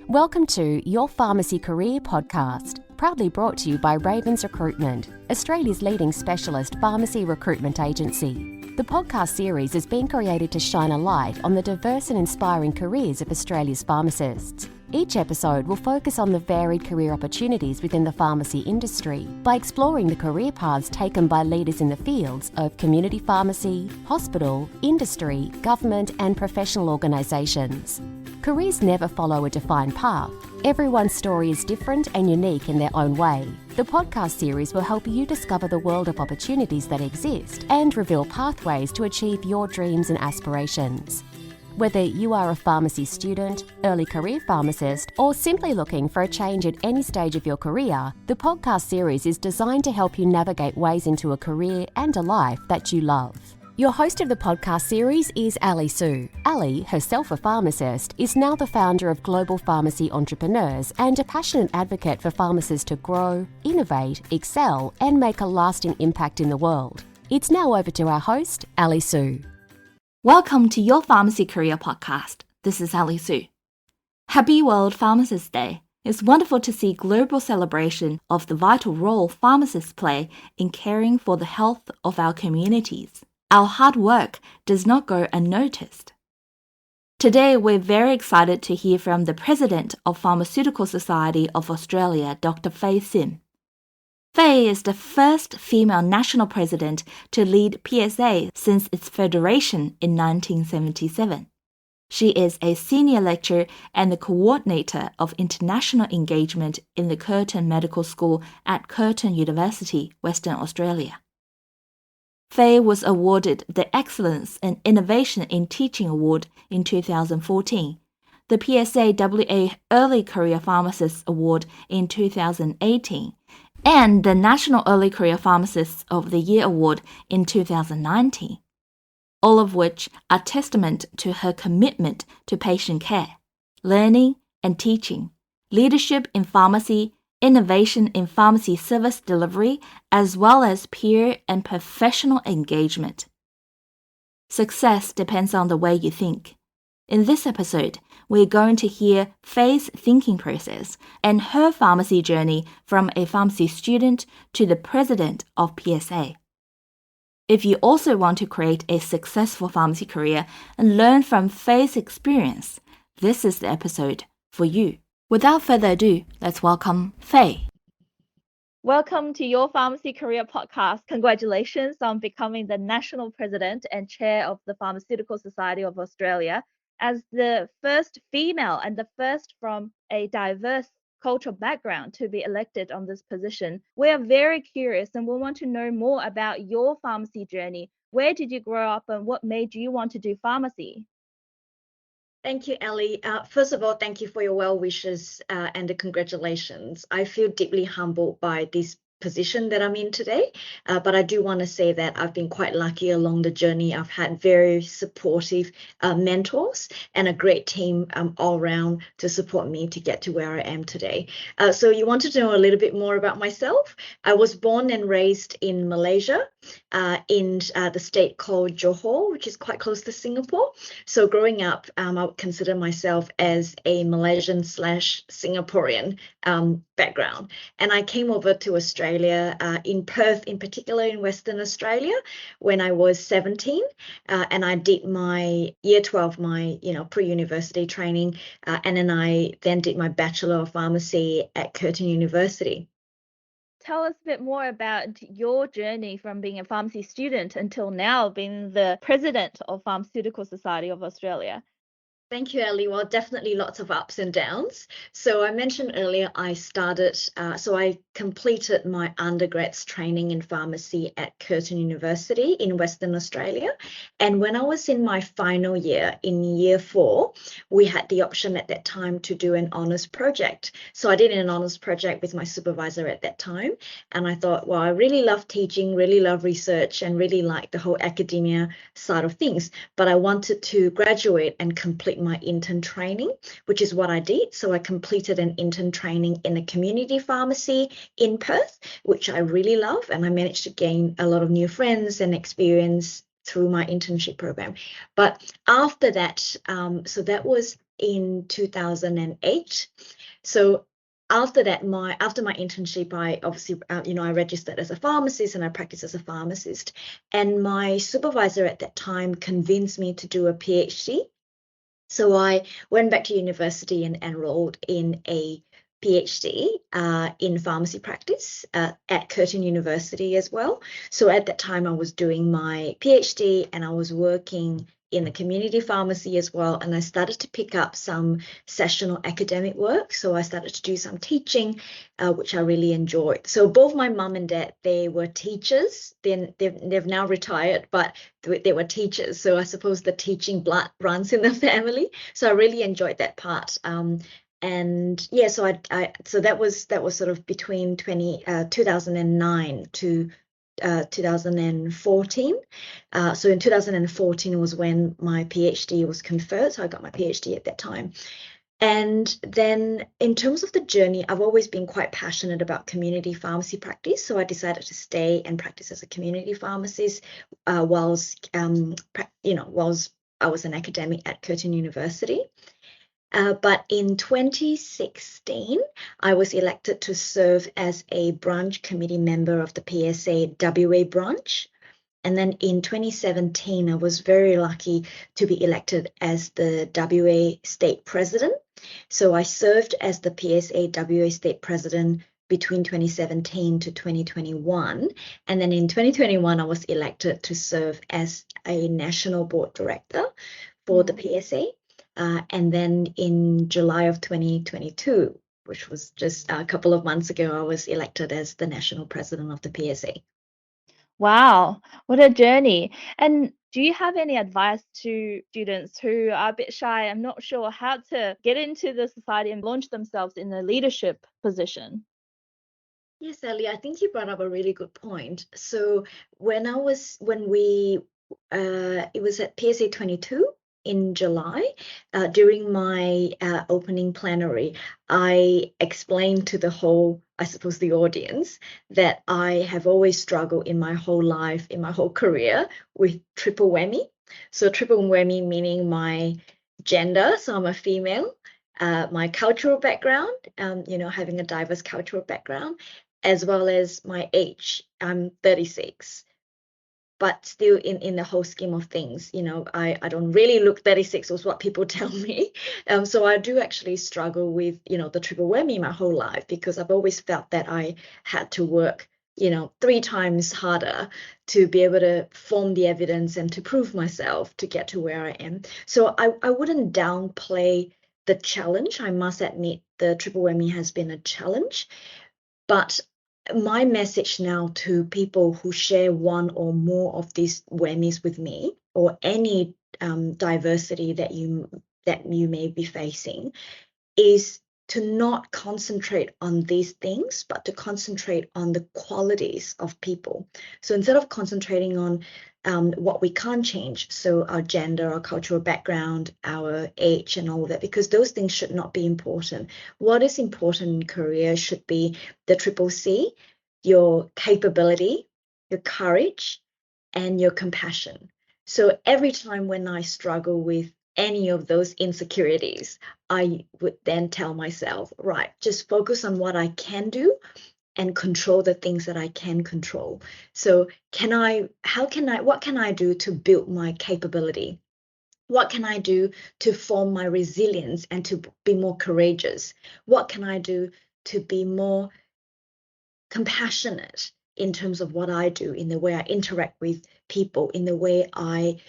Welcome to Your Pharmacy Career podcast, proudly brought to you by Ravens Recruitment, Australia's leading specialist pharmacy recruitment agency. The podcast series has been created to shine a light on the diverse and inspiring careers of Australia's pharmacists. Each episode will focus on the varied career opportunities within the pharmacy industry by exploring the career paths taken by leaders in the fields of community pharmacy, hospital, industry, government and professional organisations. Careers never follow a defined path. Everyone's story is different and unique in their own way. The podcast series will help you discover the world of opportunities that exist and reveal pathways to achieve your dreams and aspirations. Whether you are a pharmacy student, early career pharmacist, or simply looking for a change at any stage of your career, the podcast series is designed to help you navigate ways into a career and a life that you love. Your host of the podcast series is Ali Su. Ali, herself a pharmacist, is now the founder of Global Pharmacy Entrepreneurs and a passionate advocate for pharmacists to grow, innovate, excel, and make a lasting impact in the world. It's now over to our host, Ali Su. Welcome to Your Pharmacy Career podcast. This is Ali Su. Happy World Pharmacist Day. It's wonderful to see global celebration of the vital role pharmacists play in caring for the health of our communities. Our hard work does not go unnoticed. Today, we're very excited to hear from the President of Pharmaceutical Society of Australia, Dr. Fay Sim. Fay is the first female national president to lead PSA since its federation in 1977. She is a senior lecturer and the coordinator of international engagement in the Curtin Medical School at Curtin University, Western Australia. Fay was awarded the Excellence and Innovation in Teaching Award in 2014, the PSA WA Early Career Pharmacist Award in 2018, and the National Early Career Pharmacists of the Year Award in 2019, all of which are testament to her commitment to patient care, learning and teaching, leadership in pharmacy, innovation in pharmacy service delivery, as well as peer and professional engagement. Success depends on the way you think. In this episode, we're going to hear Fay's thinking process and her pharmacy journey from a pharmacy student to the president of PSA. If you also want to create a successful pharmacy career and learn from Fay's experience, this is the episode for you. Without further ado, let's welcome Fay. Welcome to Your Pharmacy Career podcast. Congratulations on becoming the National President and Chair of the Pharmaceutical Society of Australia as the first female and the first from a diverse cultural background to be elected on this position. We are very curious and we want to know more about your pharmacy journey. Where did you grow up and what made you want to do pharmacy? Thank you, Ellie. First of all, thank you for your well wishes and the congratulations. I feel deeply humbled by this position that I'm in today, but I do want to say that I've been quite lucky along the journey. I've had very supportive mentors and a great team all around to support me to get to where I am today. So you wanted to know a little bit more about myself. I was born and raised in Malaysia, in the state called Johor, which is quite close to Singapore. So growing up, I would consider myself as a Malaysian / Singaporean background. And I came over to Australia, in Perth, in particular in Western Australia, when I was 17, and I did my year 12, my pre-university training, and then I did my Bachelor of Pharmacy at Curtin University. Tell us a bit more about your journey from being a pharmacy student until now being the president of Pharmaceutical Society of Australia. Thank you, Ellie. Well, definitely lots of ups and downs. So I mentioned earlier I completed my undergrads training in pharmacy at Curtin University in Western Australia. And when I was in my final year, in year 4, we had the option at that time to do an honours project. So I did an honours project with my supervisor at that time. And I thought, well, I really love teaching, really love research, and really like the whole academia side of things. But I wanted to graduate and complete my intern training, which is what I did. So I completed an intern training in a community pharmacy in Perth, which I really love, and I managed to gain a lot of new friends and experience through my internship program. But after that, so that was in 2008. So after that, after my internship, I obviously, I registered as a pharmacist and I practiced as a pharmacist. And my supervisor at that time convinced me to do a PhD. So I went back to university and enrolled in a PhD in pharmacy practice at Curtin University as well. So at that time, I was doing my PhD and I was working in the community pharmacy as well. And I started to pick up some sessional academic work. So I started to do some teaching, which I really enjoyed. So both my mum and dad, they were teachers. They've now retired, but they were teachers. So I suppose the teaching blood runs in the family. So I really enjoyed that part. And yeah, so so that was sort of between 2009 to 2014. So in 2014 was when my PhD was conferred. So I got my PhD at that time. And then in terms of the journey, I've always been quite passionate about community pharmacy practice. So I decided to stay and practice as a community pharmacist whilst I was an academic at Curtin University. But in 2016, I was elected to serve as a branch committee member of the PSA WA branch. And then in 2017, I was very lucky to be elected as the WA state president. So I served as the PSA WA state president between 2017 to 2021. And then in 2021, I was elected to serve as a national board director for the PSA. And then in July of 2022, which was just a couple of months ago, I was elected as the national president of the PSA. Wow, what a journey. And do you have any advice to students who are a bit shy? I'm not sure how to get into the society and launch themselves in a leadership position. Yes, Ellie, I think you brought up a really good point. So it was at PSA 22 in July, during my opening plenary, I explained to the audience, that I have always struggled in my whole life, in my whole career, with triple whammy. So triple whammy meaning my gender, so I'm a female, my cultural background, having a diverse cultural background, as well as my age. I'm 36. But still in the whole scheme of things, I don't really look 36, was what people tell me. So I do actually struggle with, the triple whammy my whole life, because I've always felt that I had to work, 3 times harder to be able to form the evidence and to prove myself to get to where I am. So I wouldn't downplay the challenge. I must admit the triple whammy has been a challenge, but my message now to people who share one or more of these whammies with me, or any diversity that you may be facing, is to not concentrate on these things, but to concentrate on the qualities of people. So instead of concentrating on what we can't change, so our gender, our cultural background, our age and all that, because those things should not be important. What is important in career should be the triple C: your capability, your courage, and your compassion. So every time when I struggle with any of those insecurities, I would then tell myself, right, just focus on what I can do and control the things that I can control. So what can I do to build my capability? What can I do to form my resilience and to be more courageous? What can I do to be more compassionate in terms of what I do, in the way I interact with people, in the way I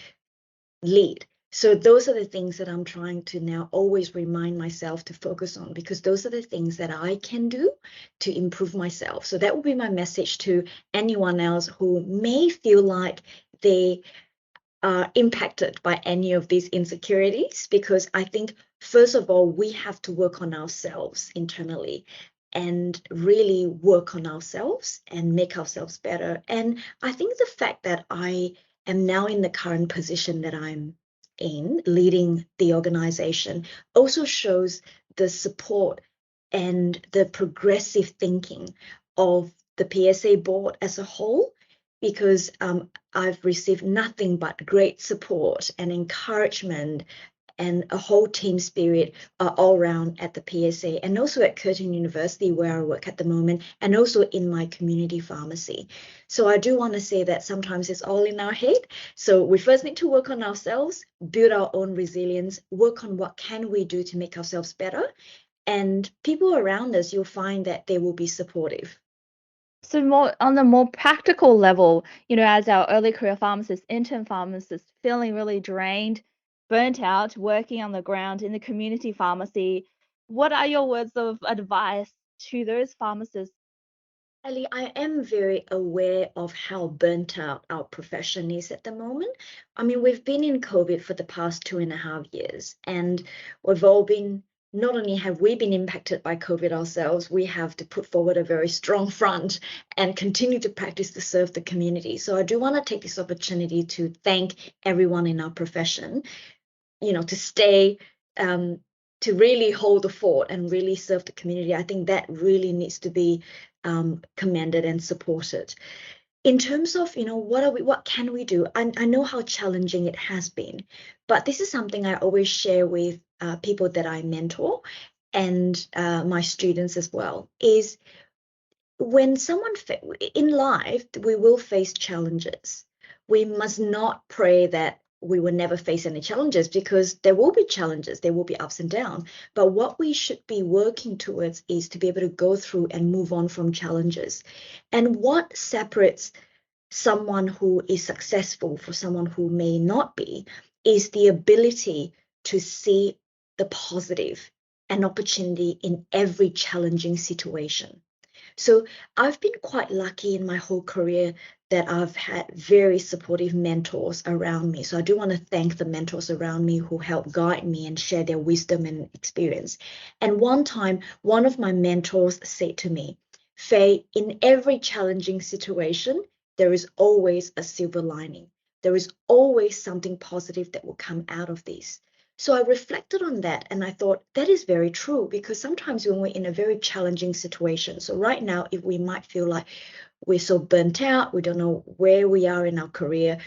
lead? So those are the things that I'm trying to now always remind myself to focus on, because those are the things that I can do to improve myself. So that will be my message to anyone else who may feel like they are impacted by any of these insecurities, because I think, first of all, we have to work on ourselves internally and really work on ourselves and make ourselves better. And I think the fact that I am now in the current position that I'm in, leading the organization, also shows the support and the progressive thinking of the PSA board as a whole, because I've received nothing but great support and encouragement and a whole team spirit all around at the PSA, and also at Curtin University where I work at the moment, and also in my community pharmacy. So I do want to say that sometimes it's all in our head. So we first need to work on ourselves, build our own resilience, work on what can we do to make ourselves better. And people around us, you'll find that they will be supportive. So more on the more practical level, as our early career pharmacists, intern pharmacists, feeling really drained, burnt out, working on the ground in the community pharmacy, what are your words of advice to those pharmacists? Ellie, I am very aware of how burnt out our profession is at the moment. I mean, we've been in COVID for the past 2.5 years, and we've all been, not only have we been impacted by COVID ourselves, we have to put forward a very strong front and continue to practice to serve the community. So I do want to take this opportunity to thank everyone in our profession, to stay, to really hold the fort and really serve the community. I think that really needs to be commended and supported. In terms of, what can we do? I know how challenging it has been, but this is something I always share with people that I mentor and my students as well, is when someone in life, we will face challenges. We must not pray that we will never face any challenges, because there will be challenges, there will be ups and downs. But what we should be working towards is to be able to go through and move on from challenges. And what separates someone who is successful from someone who may not be is the ability to see the positive and opportunity in every challenging situation. So I've been quite lucky in my whole career that I've had very supportive mentors around me. So I do want to thank the mentors around me who help guide me and share their wisdom and experience. And one time, one of my mentors said to me, "Faye, in every challenging situation, there is always a silver lining. There is always something positive that will come out of this." So I reflected on that and I thought that is very true, because sometimes when we're in a very challenging situation, so right now, if we might feel like we're so burnt out, we don't know where we are in our career,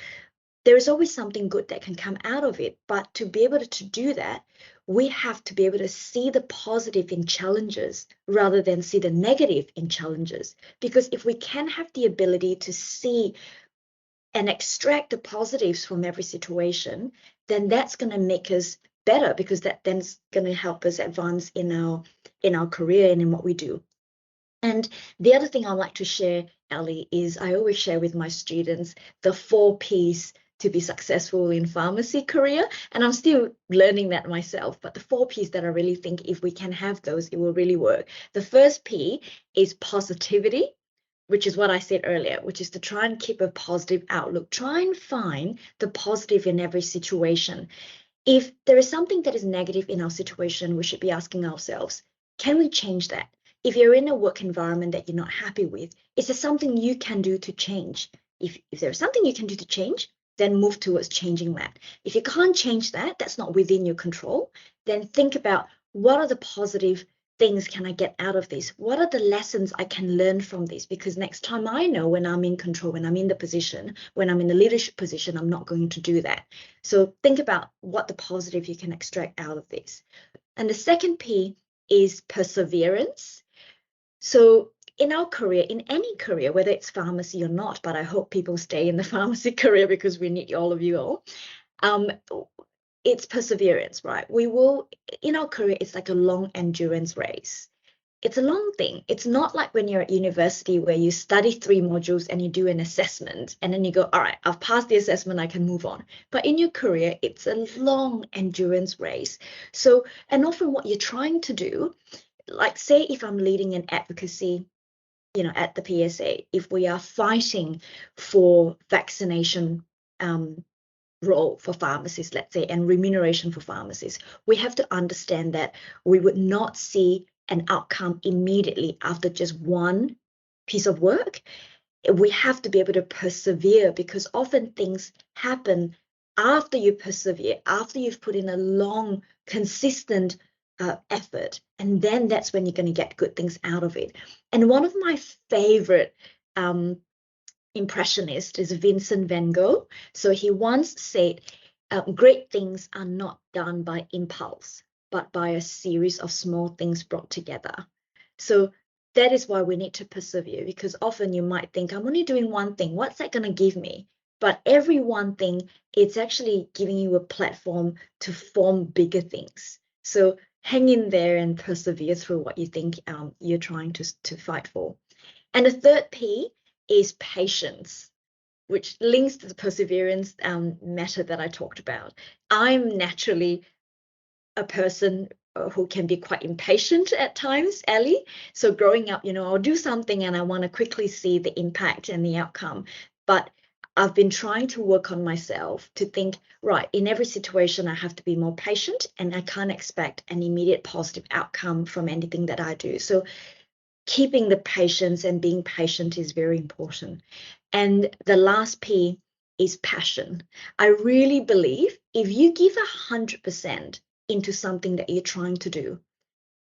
there is always something good that can come out of it. But to be able to do that, we have to be able to see the positive in challenges rather than see the negative in challenges. Because if we can have the ability to see and extract the positives from every situation, then that's going to make us better, because that then's going to help us advance in our career and in what we do. And the other thing I like to share, Ellie, is I always share with my students the 4 Ps to be successful in pharmacy career. And I'm still learning that myself, but the 4 Ps that I really think if we can have those, it will really work. The first P is positivity, which is what I said earlier, which is to try and keep a positive outlook. Try and find the positive in every situation. If there is something that is negative in our situation, we should be asking ourselves, can we change that? If you're in a work environment that you're not happy with, is there something you can do to change? If there's something you can do to change, then move towards changing that. If you can't change that, that's not within your control, then think about what are the positive things can I get out of this? What are the lessons I can learn from this? Because next time I know when I'm in control, when I'm in the position, when I'm in the leadership position, I'm not going to do that. So think about what the positive you can extract out of this. And the second P is perseverance. So in our career, in any career, whether it's pharmacy or not, but I hope people stay in the pharmacy career because we need all of you all. It's perseverance, right? We will, in our career, it's like a long endurance race. It's a long thing. It's not like when you're at university where you study 3 modules and you do an assessment and then you go, all right, I've passed the assessment, I can move on. But in your career, it's a long endurance race. So, and often what you're trying to do, like say if I'm leading an advocacy, at the PSA, if we are fighting for vaccination role for pharmacists, let's say, and remuneration for pharmacists, we have to understand that we would not see an outcome immediately after just one piece of work. We have to be able to persevere, because often things happen after you persevere, after you've put in a long, consistent effort, and then that's when you're going to get good things out of it. And one of my favorite impressionist is Vincent van Gogh. So he once said, great things are not done by impulse, but by a series of small things brought together. So that is why we need to persevere, because often you might think, I'm only doing one thing. What's that going to give me? But every one thing, it's actually giving you a platform to form bigger things. So hang in there and persevere through what you think you're trying to fight for. And the third P is patience, which links to the perseverance matter that I talked about. I'm naturally a person who can be quite impatient at times, Ellie. So growing up, I'll do something and I want to quickly see the impact and the outcome. But I've been trying to work on myself to think, right, in every situation, I have to be more patient and I can't expect an immediate positive outcome from anything that I do. So keeping the patience and being patient is very important. And the last P is passion. I really believe if you give 100% into something that you're trying to do,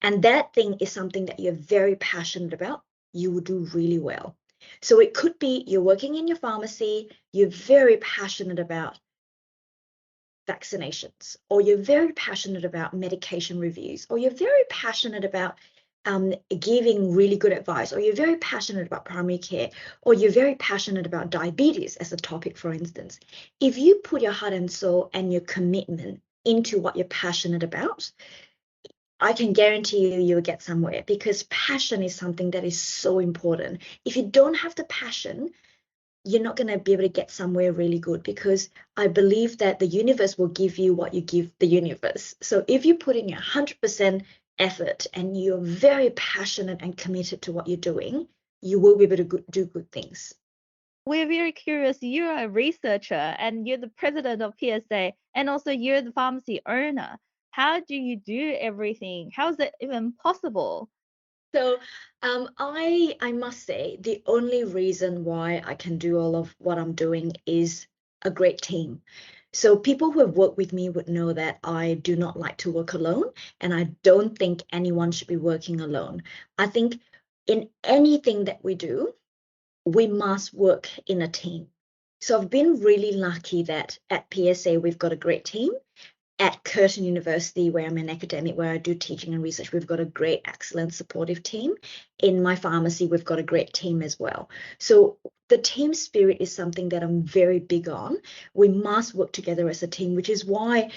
and that thing is something that you're very passionate about, you will do really well. So it could be you're working in your pharmacy, you're very passionate about vaccinations, or you're very passionate about medication reviews, or you're very passionate about giving really good advice, or you're very passionate about primary care, or you're very passionate about diabetes as a topic, for instance. If you put your heart and soul and your commitment into what you're passionate about, I can guarantee you'll get somewhere, because passion is something that is so important. If you don't have the passion, you're not going to be able to get somewhere really good, because I believe that the universe will give you what you give the universe. So if you put in your 100% effort and you're very passionate and committed to what you're doing, you will be able to do good things. We're very curious. You're a researcher and you're the president of PSA, and also you're the pharmacy owner. How do you do everything? How is it even possible? So I must say the only reason why I can do all of what I'm doing is a great team. So people who have worked with me would know that I do not like to work alone, and I don't think anyone should be working alone. I think in anything that we do, we must work in a team. So I've been really lucky that at PSA, we've got a great team. At Curtin University, where I'm an academic, where I do teaching and research, we've got a great, excellent, supportive team. In my pharmacy, we've got a great team as well. So the team spirit is something that I'm very big on. We must work together as a team, which is why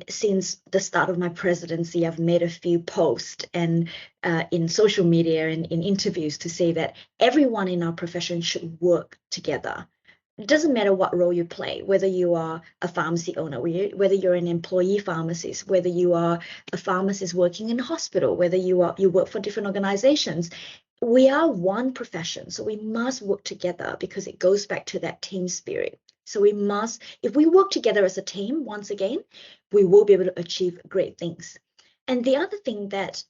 since the start of my presidency, I've made a few posts and in social media and in interviews to say that everyone in our profession should work together. It doesn't matter what role you play, whether you are a pharmacy owner, whether you're an employee pharmacist, whether you are a pharmacist working in a hospital, whether you work for different organizations. We are one profession, so we must work together, because it goes back to that team spirit. So we must, if we work together as a team, once again, we will be able to achieve great things. And the other thing that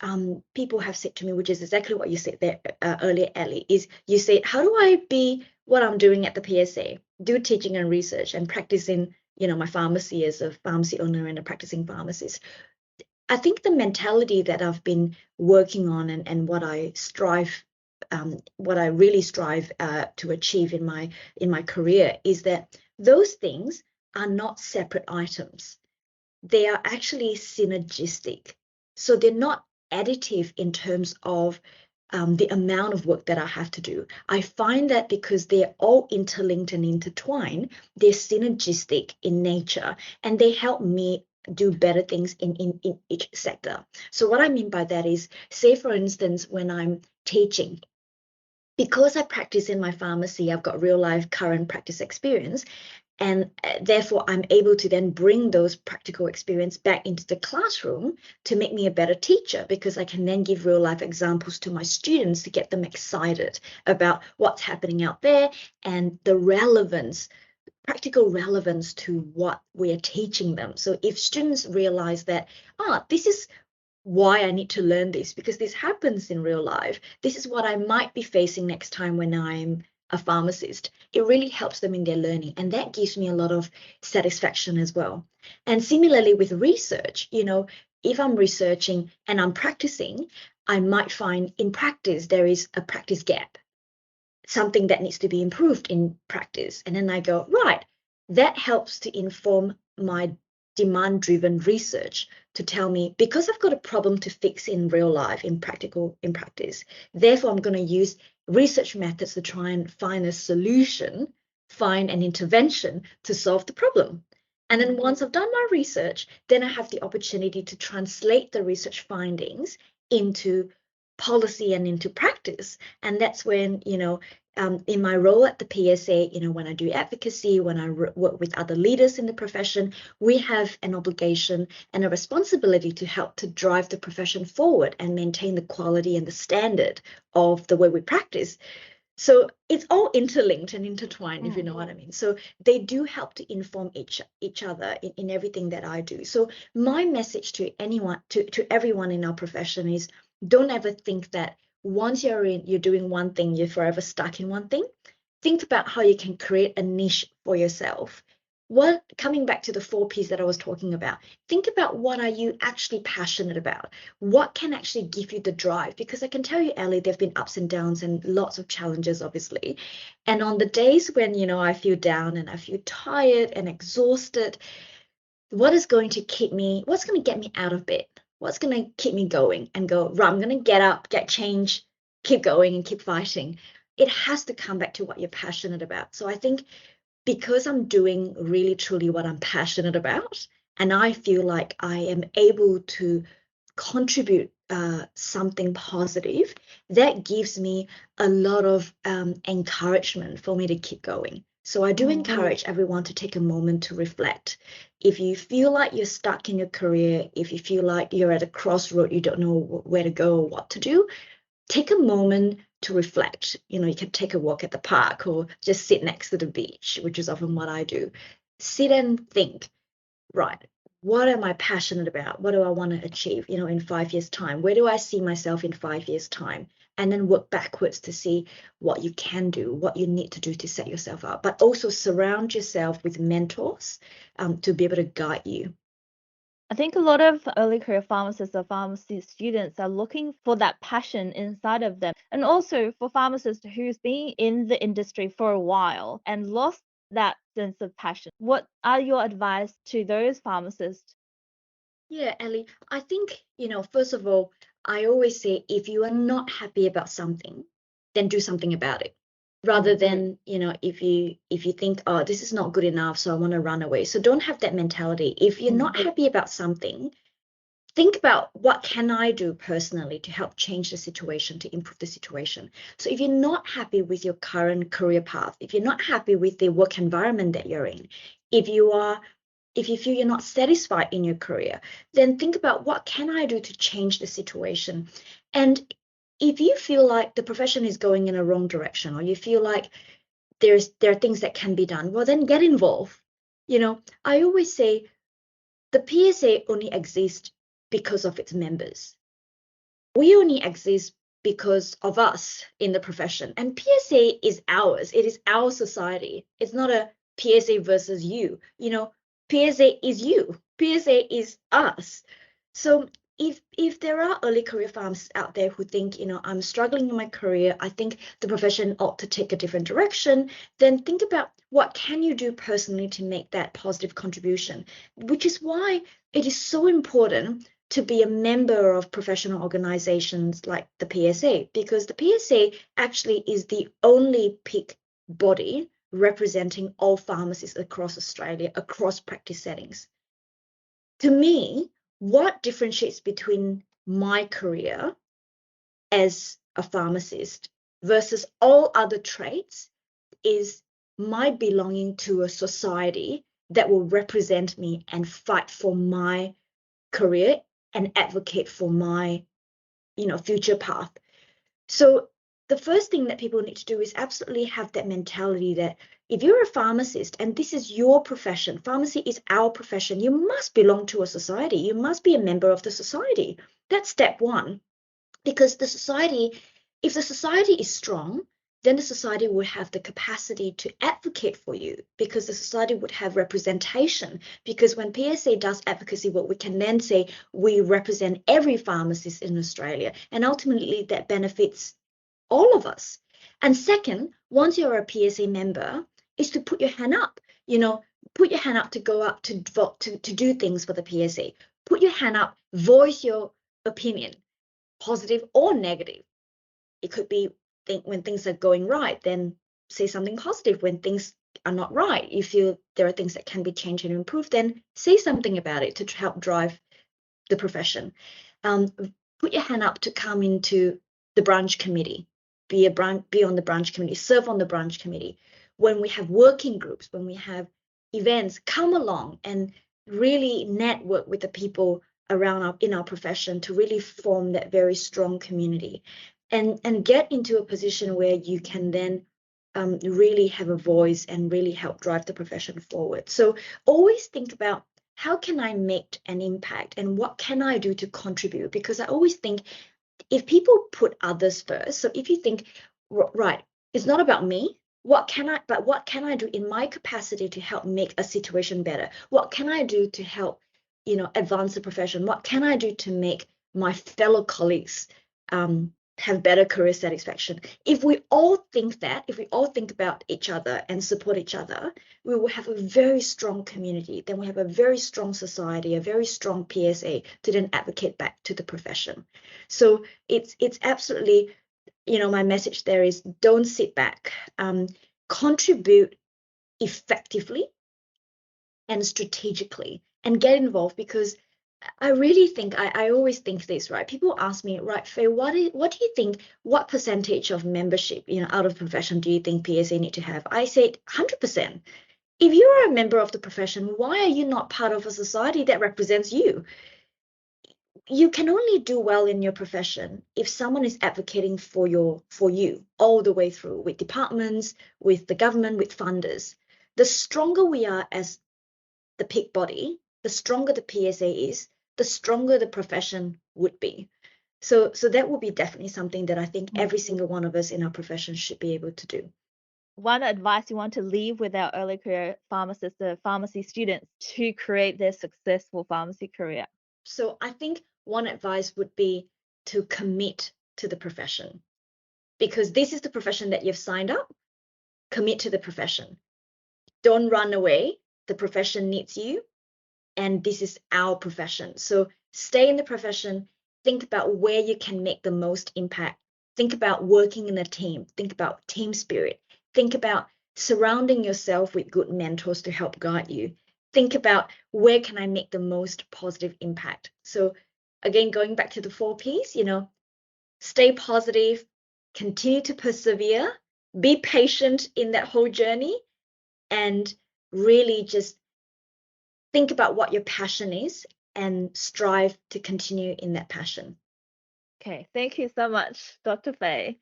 people have said to me, which is exactly what you said there earlier, Ellie, is you said, how do I be what I'm doing at the PSA, do teaching and research and practicing, my pharmacy as a pharmacy owner and a practicing pharmacist? I think the mentality that I've been working on and what I really strive to achieve in my career is that those things are not separate items. They are actually synergistic. So they're not additive in terms of the amount of work that I have to do. I find that because they're all interlinked and intertwined, they're synergistic in nature, and they help me do better things in each sector. So what I mean by that is, say, for instance, when I'm teaching, because I practice in my pharmacy, I've got real life current practice experience. And therefore, I'm able to then bring those practical experience back into the classroom to make me a better teacher, because I can then give real life examples to my students to get them excited about what's happening out there and the relevance, practical relevance to what we're teaching them. So if students realize that, this is why I need to learn this, because this happens in real life. This is what I might be facing next time when I'm a pharmacist. It really helps them in their learning, and that gives me a lot of satisfaction as well. And similarly with research, if I'm researching and I'm practicing, I might find in practice there is a practice gap, something that needs to be improved in practice. And then I go, right, that helps to inform my demand-driven research to tell me, because I've got a problem to fix in real life, in practice, therefore I'm going to use research methods to try and find a solution, find an intervention to solve the problem. And then once I've done my research, then I have the opportunity to translate the research findings into policy and into practice. And that's when, in my role at the PSA, when I do advocacy, when I work with other leaders in the profession, we have an obligation and a responsibility to help to drive the profession forward and maintain the quality and the standard of the way we practice. So it's all interlinked and intertwined, if you know what I mean. So they do help to inform each other in everything that I do. So my message to anyone, to everyone in our profession is, don't ever think that once you're doing one thing, you're forever stuck in one thing. Think about how you can create a niche for yourself. Coming back to the 4 Ps that I was talking about, think about what are you actually passionate about? What can actually give you the drive? Because I can tell you, Ellie, there have been ups and downs and lots of challenges, obviously. And on the days when, I feel down and I feel tired and exhausted, what's going to get me out of bed? What's going to keep me going and go, right, I'm going to get up, get change, keep going and keep fighting. It has to come back to what you're passionate about. So I think because I'm doing really truly what I'm passionate about, and I feel like I am able to contribute something positive, that gives me a lot of encouragement for me to keep going. So I do encourage everyone to take a moment to reflect. If you feel like you're stuck in your career, if you feel like you're at a crossroad, you don't know where to go or what to do, take a moment to reflect. You can take a walk at the park or just sit next to the beach, which is often what I do. Sit and think, right, what am I passionate about? What do I want to achieve, in 5 years' time? Where do I see myself in 5 years' time? And then work backwards to see what you can do, what you need to do to set yourself up, but also surround yourself with mentors to be able to guide you. I think a lot of early career pharmacists or pharmacy students are looking for that passion inside of them. And also for pharmacists who's been in the industry for a while and lost that sense of passion. What are your advice to those pharmacists? Yeah, Ellie, I think, first of all, I always say, if you are not happy about something, then do something about it. Rather than, if you think, oh, this is not good enough, so I want to run away. So don't have that mentality. If you're not happy about something, think about, what can I do personally to help change the situation, to improve the situation? So if you're not happy with your current career path, if you're not happy with the work environment that you're in, if you feel you're not satisfied in your career, then think about, what can I do to change the situation? And if you feel like the profession is going in a wrong direction, or you feel like there are things that can be done, well, then get involved. I always say the PSA only exists because of its members. We only exist because of us in the profession. And PSA is ours. It is our society. It's not a PSA versus you. PSA is you. PSA is us. So if there are early career pharmacists out there who think, I'm struggling in my career, I think the profession ought to take a different direction, then think about, what can you do personally to make that positive contribution? Which is why it is so important to be a member of professional organizations like the PSA, because the PSA actually is the only peak body representing all pharmacists across Australia, across practice settings. To me, what differentiates between my career as a pharmacist versus all other trades is my belonging to a society that will represent me and fight for my career and advocate for my, future path. So the first thing that people need to do is absolutely have that mentality that if you're a pharmacist and this is your profession, pharmacy is our profession, you must belong to a society. You must be a member of the society. That's step one. Because if the society is strong, then the society would have the capacity to advocate for you, because the society would have representation. Because when PSA does advocacy work, we can then say we represent every pharmacist in Australia, and ultimately that benefits all of us. And second, once you're a PSA member, is to put your hand up. Put your hand up to go up to vote, to do things for the PSA. Put your hand up, voice your opinion, positive or negative. It could be when things are going right, then say something positive. When things are not right, you feel there are things that can be changed and improved, then say something about it to help drive the profession. Put your hand up to come into the branch committee, be on the branch committee, serve on the branch committee. When we have working groups, when we have events, come along and really network with the people around in our profession to really form that very strong community, and get into a position where you can then really have a voice and really help drive the profession forward. So always think about, how can I make an impact and what can I do to contribute? Because I always think, if people put others first, so if you think, right, it's not about me, what can I do in my capacity to help make a situation better? What can I do to help, advance the profession? What can I do to make my fellow colleagues have better career satisfaction? If we all think about each other and support each other, we will have a very strong community. Then we have a very strong society, a very strong PSA to then advocate back to the profession. So it's absolutely, my message there is, don't sit back, contribute effectively and strategically, and get involved. Because I really think, I always think this, right? People ask me, right, Faye, what do you think, what percentage of membership, out of the profession do you think PSA need to have? I say 100%. If you are a member of the profession, why are you not part of a society that represents you? You can only do well in your profession if someone is advocating for you all the way through, with departments, with the government, with funders. The stronger we are as the peak body, the stronger the PSA is, the stronger the profession would be. So that will be definitely something that I think every single one of us in our profession should be able to do. One advice you want to leave with our early career pharmacists, the pharmacy students, to create their successful pharmacy career? So I think one advice would be to commit to the profession, because this is the profession that you've signed up. Commit to the profession. Don't run away. The profession needs you, and this is our profession. So stay in the profession. Think about where you can make the most impact. Think about working in a team. Think about team spirit. Think about surrounding yourself with good mentors to help guide you. Think about, where can I make the most positive impact? So again, going back to the 4 Ps, stay positive, continue to persevere, be patient in that whole journey, and really just think about what your passion is and strive to continue in that passion. Okay, thank you so much, Dr. Faye.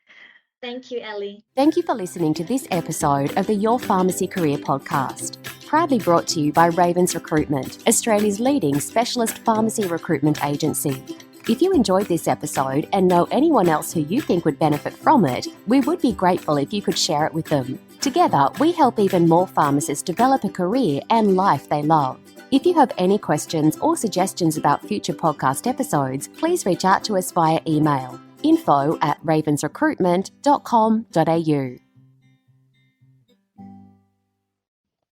Thank you, Ellie. Thank you for listening to this episode of the Your Pharmacy Career podcast, proudly brought to you by Ravens Recruitment, Australia's leading specialist pharmacy recruitment agency. If you enjoyed this episode and know anyone else who you think would benefit from it, we would be grateful if you could share it with them. Together, we help even more pharmacists develop a career and life they love. If you have any questions or suggestions about future podcast episodes, please reach out to us via email: info@ravensrecruitment.com.au.